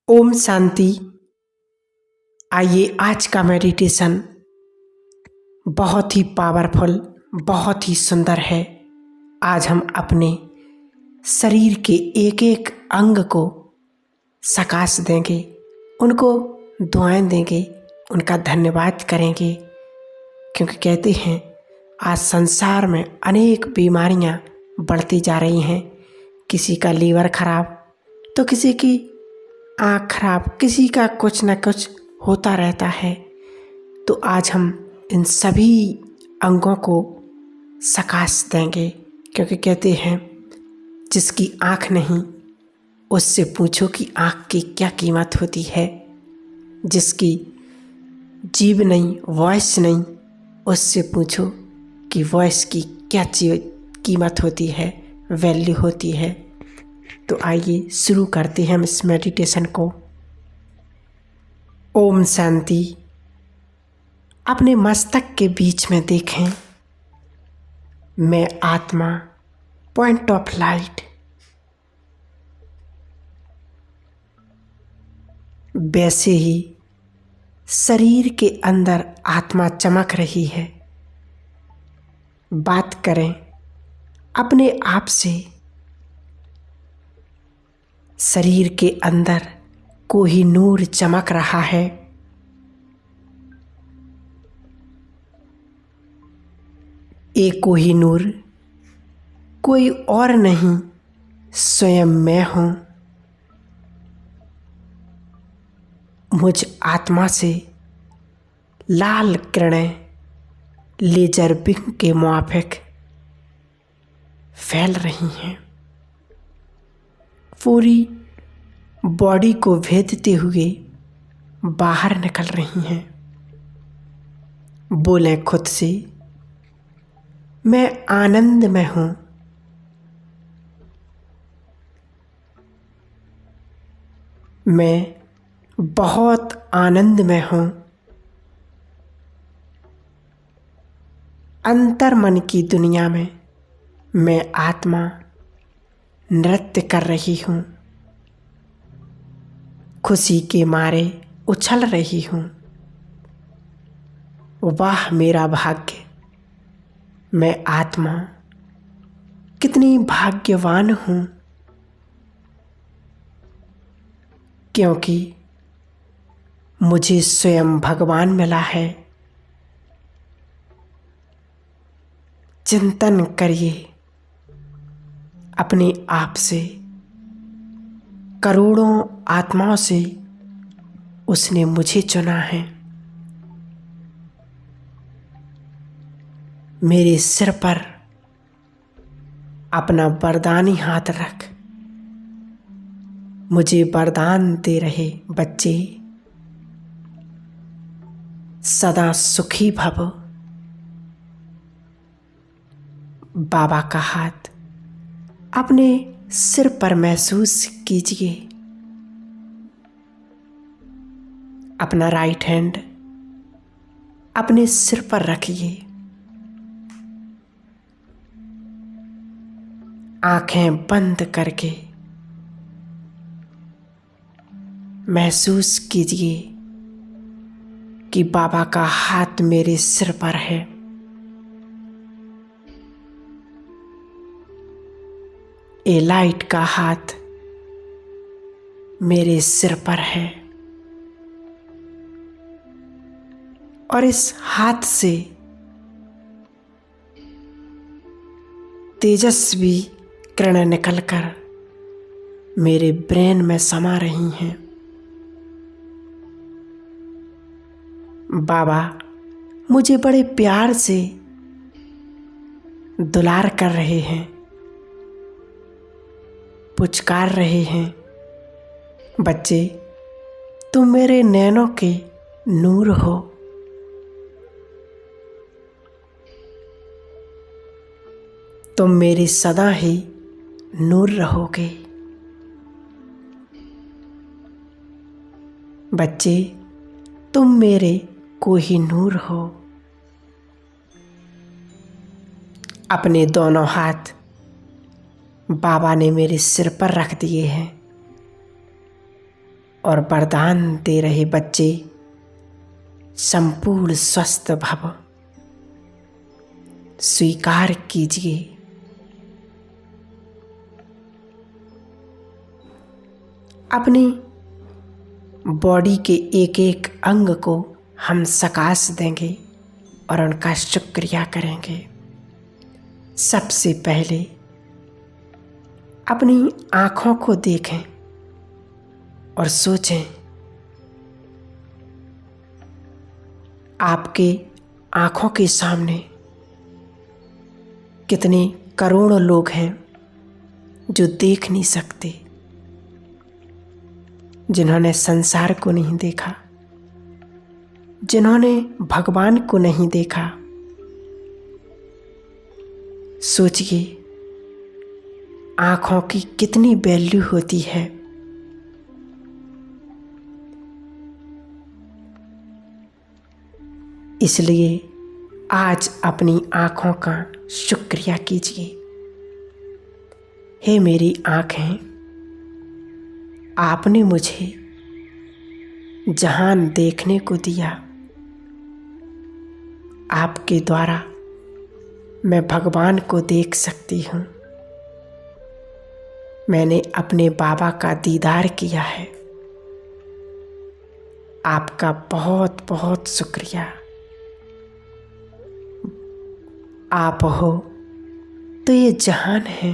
ओम शांति। आइए, आज का मेडिटेशन बहुत ही पावरफुल, बहुत ही सुंदर है। आज हम अपने शरीर के एक एक अंग को सकाश देंगे, उनको दुआएं देंगे, उनका धन्यवाद करेंगे, क्योंकि कहते हैं आज संसार में अनेक बीमारियां बढ़ती जा रही हैं। किसी का लीवर खराब, तो किसी की आँख खराब, किसी का कुछ न कुछ होता रहता है। तो आज हम इन सभी अंगों को सकाश देंगे, क्योंकि कहते हैं जिसकी आँख नहीं उससे पूछो कि आँख की क्या कीमत होती है। जिसकी जीभ नहीं, वॉइस नहीं, उससे पूछो कि वॉइस की क्या कीमत होती है, वैल्यू होती है। तो आइए शुरू करते हैं हम इस मेडिटेशन को। ओम शांति। अपने मस्तक के बीच में देखें, मैं आत्मा, पॉइंट ऑफ लाइट। वैसे ही शरीर के अंदर आत्मा चमक रही है। बात करें अपने आप से। शरीर के अंदर कोई नूर चमक रहा है। एक कोई नूर कोई और नहीं, स्वयं मैं हूं। मुझ आत्मा से लाल किरणें लेजर बीम के मुआफिक फैल रही हैं, पूरी बॉडी को भेदते हुए बाहर निकल रही हैं। बोलें खुद से, मैं आनंद में हूं। मैं बहुत आनंद में हूं। अंतर मन की दुनिया में मैं आत्मा नृत्य कर रही हूं। खुशी के मारे उछल रही हूं। वाह मेरा भाग्य, मैं आत्मा कितनी भाग्यवान हूं, क्योंकि मुझे स्वयं भगवान मिला है। चिंतन करिए अपने आप से। करोड़ों आत्माओं से उसने मुझे चुना है। मेरे सिर पर अपना वरदानी हाथ रख मुझे वरदान दे रहे बच्चे, सदा सुखी भव। बाबा का हाथ अपने सिर पर महसूस कीजिए। अपना राइट हैंड अपने सिर पर रखिए। आंखें बंद करके महसूस कीजिए कि बाबा का हाथ मेरे सिर पर है। ए लाइट का हाथ मेरे सिर पर है, और इस हाथ से तेजस्वी किरणें निकलकर मेरे ब्रेन में समा रही हैं। बाबा मुझे बड़े प्यार से दुलार कर रहे हैं, पुचकार रहे हैं। बच्चे, तुम मेरे नैनों के नूर हो। तुम मेरी सदा ही नूर रहोगे। बच्चे, तुम मेरे कोहिनूर हो। अपने दोनों हाथ बाबा ने मेरे सिर पर रख दिए हैं। और वरदान दे रहे बच्चे संपूर्ण स्वस्थ भव। स्वीकार कीजिए। अपनी बॉडी के एक एक अंग को हम सकाश देंगे और उनका शुक्रिया करेंगे। सबसे पहले अपनी आँखों को देखें और सोचें, आपके आँखों के सामने कितने करोड़ों लोग हैं जो देख नहीं सकते, जिन्होंने संसार को नहीं देखा, जिन्होंने भगवान को नहीं देखा। सोचिए आँखों की कितनी वैल्यू होती है। इसलिए आज अपनी आँखों का शुक्रिया कीजिए। हे मेरी आँखें, आपने मुझे जहान देखने को दिया। आपके द्वारा मैं भगवान को देख सकती हूँ। मैंने अपने बाबा का दीदार किया है। आपका बहुत बहुत शुक्रिया। आप हो तो ये जहान है।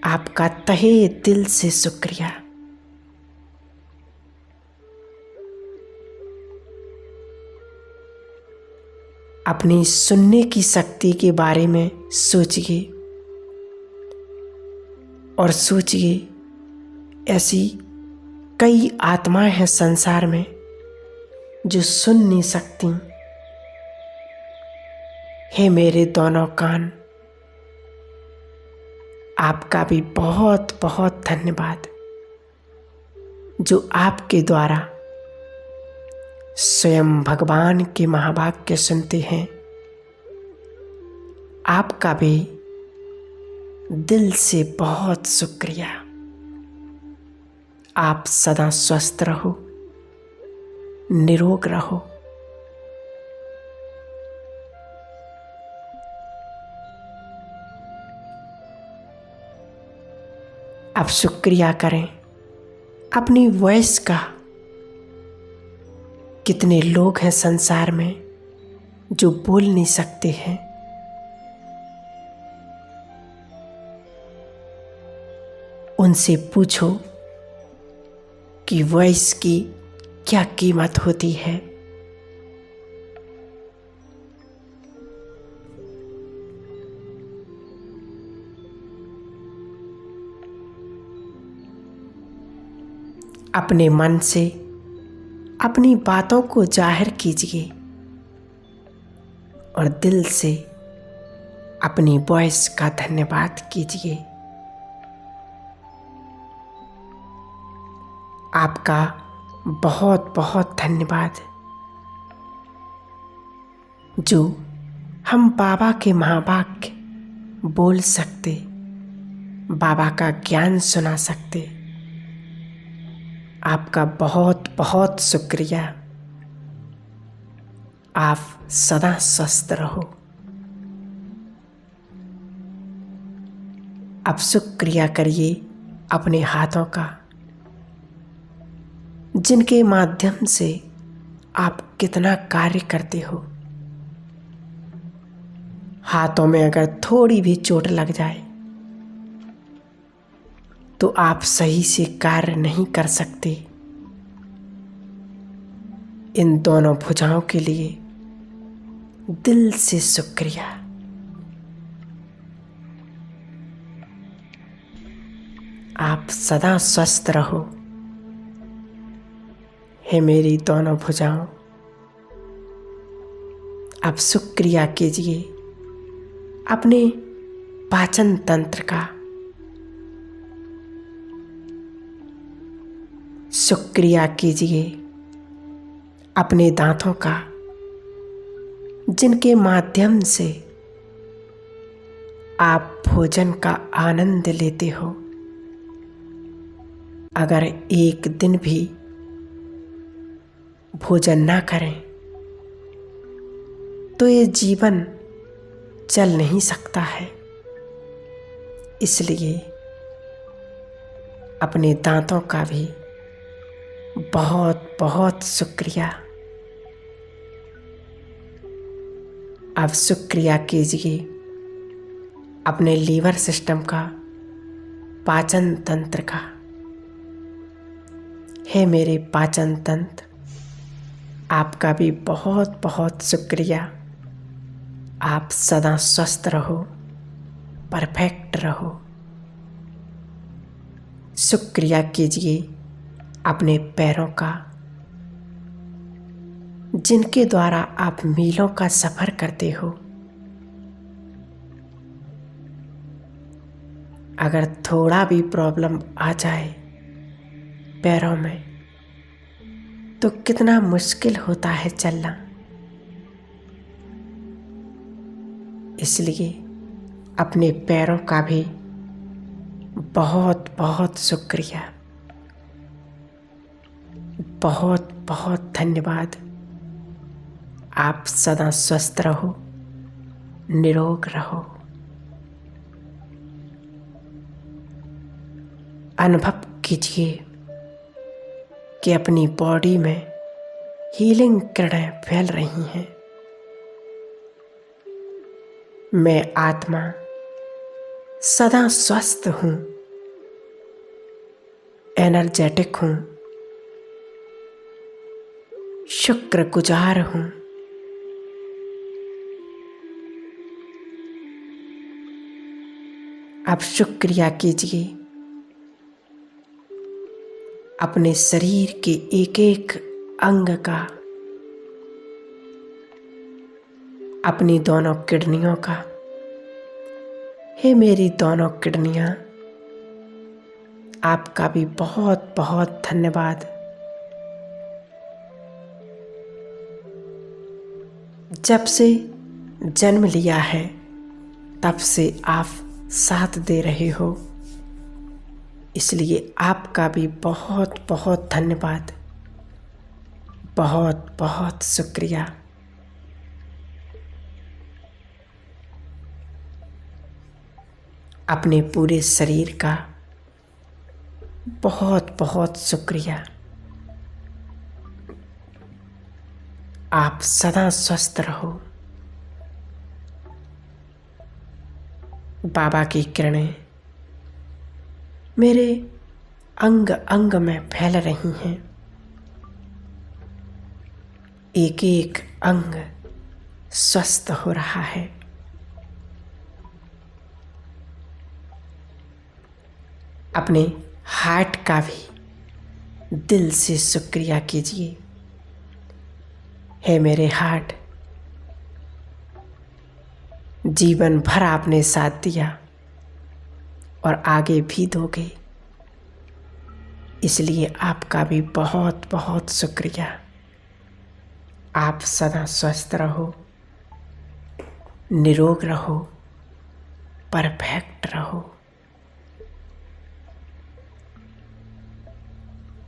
आपका तहे दिल से शुक्रिया। अपनी सुनने की शक्ति के बारे में सोचिए और सोचिए ऐसी कई आत्माएं हैं संसार में जो सुन नहीं सकती। हे मेरे दोनों कान, आपका भी बहुत बहुत धन्यवाद जो आपके द्वारा स्वयं भगवान के महावाक्य सुनते हैं। आपका भी दिल से बहुत शुक्रिया। आप सदा स्वस्थ रहो, निरोग रहो। आप शुक्रिया करें अपनी वॉइस का। कितने लोग हैं संसार में जो बोल नहीं सकते हैं। उनसे पूछो कि वॉइस की क्या कीमत होती है। अपने मन से अपनी बातों को जाहिर कीजिए और दिल से अपनी वॉइस का धन्यवाद कीजिए। आपका बहुत बहुत धन्यवाद जो हम बाबा के महावाक्य बोल सकते, बाबा का ज्ञान सुना सकते। आपका बहुत बहुत शुक्रिया। आप सदा स्वस्थ रहो। अब शुक्रिया करिए अपने हाथों का, जिनके माध्यम से आप कितना कार्य करते हो। हाथों में अगर थोड़ी भी चोट लग जाए तो आप सही से कार्य नहीं कर सकते। इन दोनों भुजाओं के लिए दिल से शुक्रिया। आप सदा स्वस्थ रहो। हे मेरी दोनों भुजाओं, आप शुक्रिया कीजिए अपने पाचन तंत्र का। शुक्रिया कीजिए अपने दांतों का, जिनके माध्यम से आप भोजन का आनंद लेते हो। अगर एक दिन भी भोजन ना करें तो ये जीवन चल नहीं सकता है। इसलिए अपने दांतों का भी बहुत बहुत शुक्रिया। अब शुक्रिया कीजिए अपने लीवर सिस्टम का, पाचन तंत्र का। हे मेरे पाचन तंत्र, आपका भी बहुत बहुत शुक्रिया। आप सदा स्वस्थ रहो, परफेक्ट रहो। शुक्रिया कीजिए अपने पैरों का, जिनके द्वारा आप मीलों का सफर करते हो। अगर थोड़ा भी प्रॉब्लम आ जाए पैरों में तो कितना मुश्किल होता है चलना। इसलिए अपने पैरों का भी बहुत बहुत शुक्रिया, बहुत बहुत धन्यवाद। आप सदा स्वस्थ रहो, निरोग रहो। अनुभव कीजिए कि अपनी बॉडी में हीलिंग किरणें फैल रही हैं। मैं आत्मा सदा स्वस्थ हूँ, एनर्जेटिक हूँ, शुक्रगुजार हूँ। अब शुक्रिया कीजिए अपने शरीर के एक एक अंग का, अपनी दोनों किडनियों का। हे मेरी दोनों किडनियां, आपका भी बहुत बहुत धन्यवाद। जब से जन्म लिया है तब से आप साथ दे रहे हो, इसलिए आपका भी बहुत बहुत धन्यवाद, बहुत बहुत शुक्रिया। अपने पूरे शरीर का बहुत बहुत शुक्रिया। आप सदा स्वस्थ रहो। बाबा की किरणें मेरे अंग अंग में फैल रही हैं। एक एक अंग स्वस्थ हो रहा है। अपने हार्ट का भी दिल से शुक्रिया कीजिए। हे मेरे हार्ट, जीवन भर आपने साथ दिया और आगे भी दोगे, इसलिए आपका भी बहुत बहुत शुक्रिया। आप सदा स्वस्थ रहो, निरोग रहो, परफेक्ट रहो।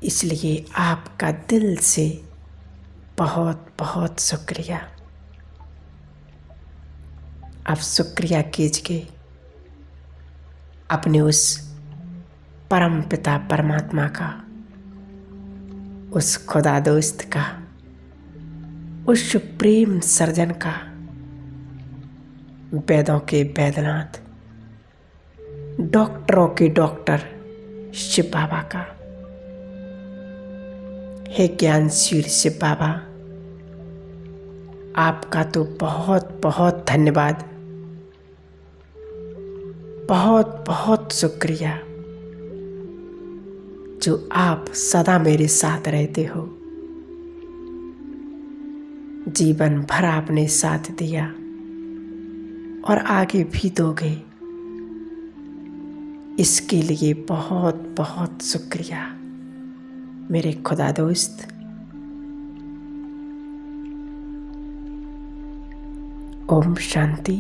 इसलिए आपका दिल से बहुत बहुत शुक्रिया। आप शुक्रिया कीजिए अपने उस परम पिता परमात्मा का, उस खुदा दोस्त का, उस सुप्रीम सर्जन का, वेदों के वैद्यनाथ, डॉक्टरों के डॉक्टर शिव बाबा का। हे ज्ञानशील शिव बाबा, आपका तो बहुत बहुत धन्यवाद, बहुत बहुत शुक्रिया, जो आप सदा मेरे साथ रहते हो। जीवन भर आपने साथ दिया और आगे भी दोगे, इसके लिए बहुत बहुत शुक्रिया मेरे खुदा दोस्त। ओम शांति।